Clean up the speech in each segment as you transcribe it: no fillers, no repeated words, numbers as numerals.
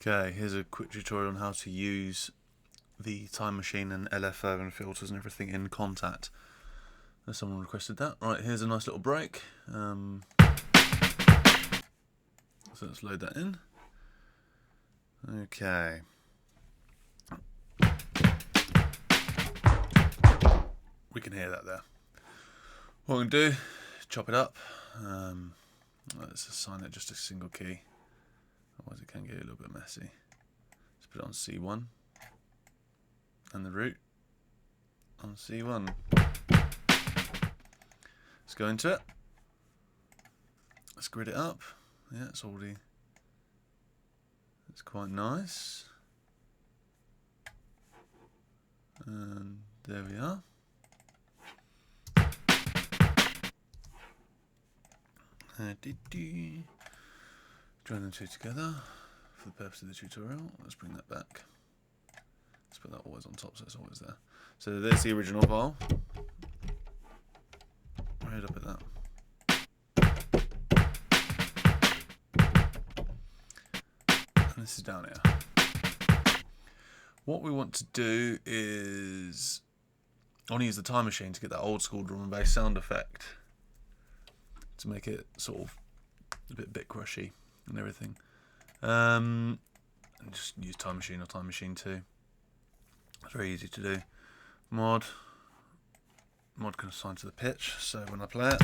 Okay, here's a quick tutorial on how to use the time machine and LFO and filters and everything in Kontakt. Someone requested that. Right, here's a nice little break. So let's load that in. Okay. We can hear that there. What we're going to do, chop it up. Let's assign it just a single key. Otherwise it can get a little bit messy. Let's put it on C1. And the root on C1. Let's go into it. Let's grid it up. Yeah, it's quite nice. And there we are. Join the two together for the purpose of the tutorial. Let's bring that back. Let's put that always on top so it's always there. So there's the original file. Right up at that. And this is down here. What we want to do is I want to use the time machine to get that old school drum and bass sound effect, to make it sort of a bit crushy and everything. And just use time machine or time machine 2. It's very easy to do. Mod can assign to the pitch, so when I play it,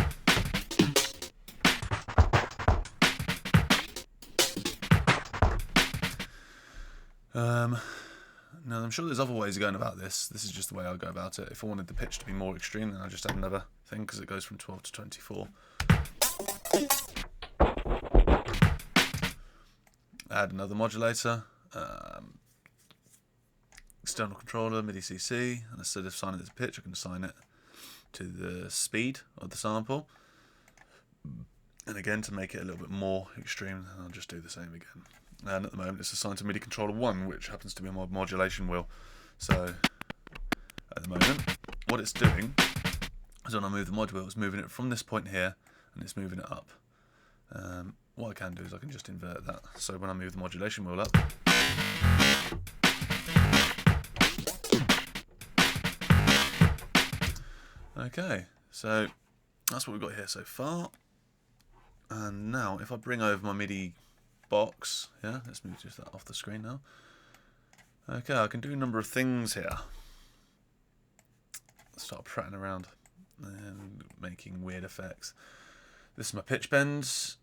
now I'm sure there's other ways of going about this. This is just the way I go about it. If I wanted the pitch to be more extreme, then I just add another thing because it goes from 12 to 24. Add another modulator, external controller, MIDI CC, and instead of assigning it to pitch, I can assign it to the speed of the sample. And again, to make it a little bit more extreme, I'll just do the same again. And at the moment, it's assigned to MIDI controller 1, which happens to be my modulation wheel. So at the moment, what it's doing is when I move the mod wheel, it's moving it from this point here, and it's moving it up. What I can do is I can just invert that. So when I move the modulation wheel up, okay, so that's what we've got here so far. And now if I bring over my MIDI box, yeah, let's move just that off the screen now. Okay, I can do a number of things here. Start prattling around and making weird effects. This is my pitch bends.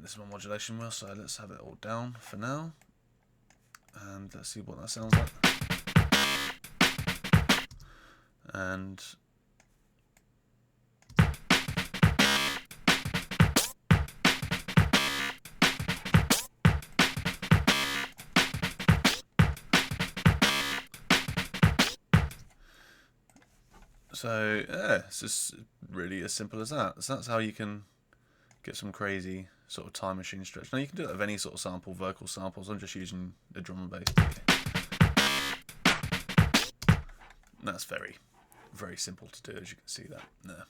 This is my modulation wheel, so let's have it all down for now. And let's see what that sounds like. And so yeah, it's just really as simple as that. So that's how you can get some crazy sort of time machine stretch. Now you can do it with any sort of sample, vocal samples. I'm just using the drum and bass. That's very simple to do, as you can see that there.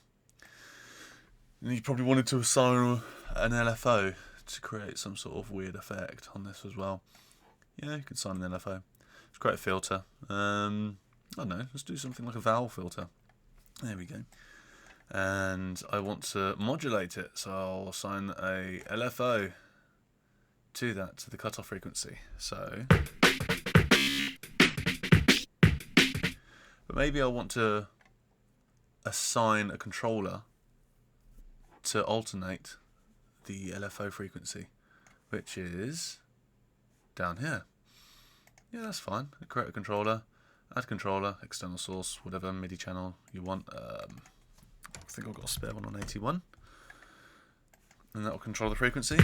And you probably wanted to assign an LFO to create some sort of weird effect on this as well. Yeah, you can assign an LFO. It's create a filter. I don't know, let's do something like a vowel filter. There we go. And I want to modulate it, so I'll assign a LFO to that, to the cutoff frequency. So, but maybe I want to assign a controller to alternate the LFO frequency, which is down here. Yeah, that's fine. Create a controller, add controller, external source, whatever MIDI channel you want. I think I've got a spare one on 81, and that will control the frequency.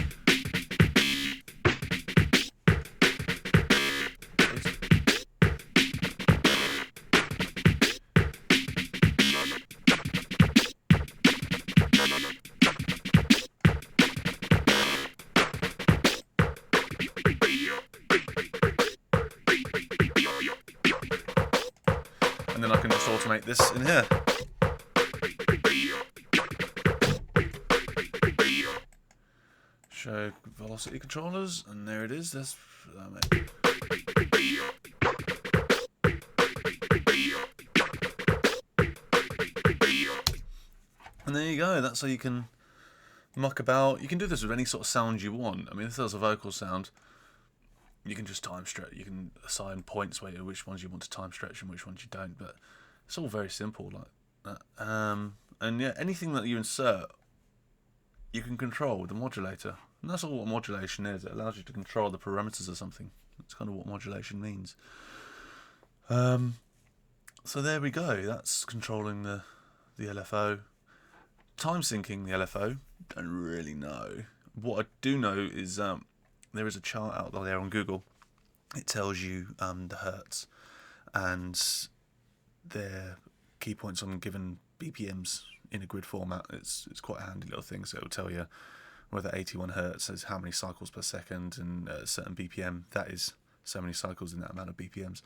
And then I can just automate this in here. Show volume. velocity controllers, and there it is. There's and there you go. That's how you can muck about. You can do this with any sort of sound you want. I mean, if there's a vocal sound, you can just time stretch. You can assign points where which ones you want to time stretch and which ones you don't. But it's all very simple like that. And yeah, anything that you insert, you can control with the modulator. And that's all what modulation is. It allows you to control the parameters of something. That's kind of what modulation means. So there we go. That's controlling the LFO. Time syncing the LFO, don't really know. What I do know is there is a chart out there on Google. It tells you the hertz and their key points on given BPMs in a grid format. It's quite a handy little thing. So it will tell you whether 81 hertz is how many cycles per second, and a certain BPM, that is so many cycles in that amount of BPMs.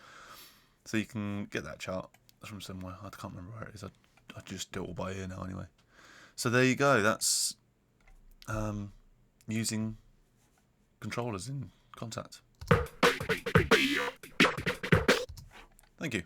So you can get that chart from somewhere. I can't remember where it is. I just do it all by ear now anyway. So there you go. That's using controllers in Kontakt. Thank you.